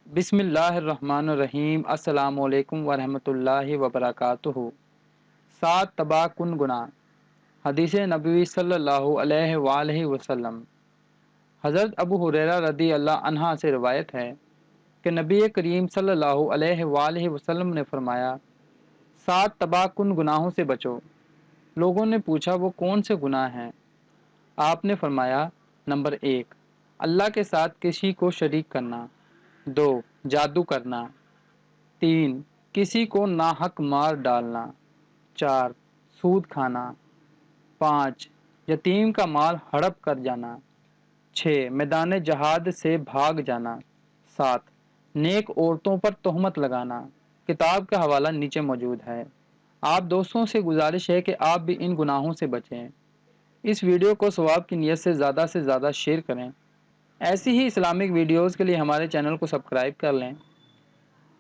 بسم اللہ الرحمن الرحیم۔ السلام علیکم ورحمۃ اللہ وبرکاتہ۔ 7 تباہ کن گناہ۔ حدیث نبوی صلی اللہ علیہ وآلہ وسلم۔ حضرت ابو ہریرہ رضی اللہ عنہ سے روایت ہے کہ نبی کریم صلی اللہ علیہ وآلہ وسلم نے فرمایا، 7 تباہ کن گناہوں سے بچو۔ لوگوں نے پوچھا وہ کون سے گناہ ہیں؟ آپ نے فرمایا، نمبر 1، اللہ کے ساتھ کسی کو شریک کرنا۔ 2، جادو کرنا۔ 3، کسی کو ناحق مار ڈالنا۔ 4، سود کھانا۔ 5، یتیم کا مال ہڑپ کر جانا۔ 6، میدان جہاد سے بھاگ جانا۔ 7، نیک عورتوں پر تہمت لگانا۔ کتاب کا حوالہ نیچے موجود ہے۔ آپ دوستوں سے گزارش ہے کہ آپ بھی ان گناہوں سے بچیں۔ اس ویڈیو کو ثواب کی نیت سے زیادہ شیئر کریں۔ ایسی ہی اسلامک ویڈیوز کے لیے ہمارے چینل کو سبسکرائب کر لیں۔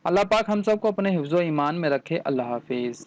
اللہ پاک ہم سب کو اپنے حفظ و ایمان میں رکھے۔ اللہ حافظ۔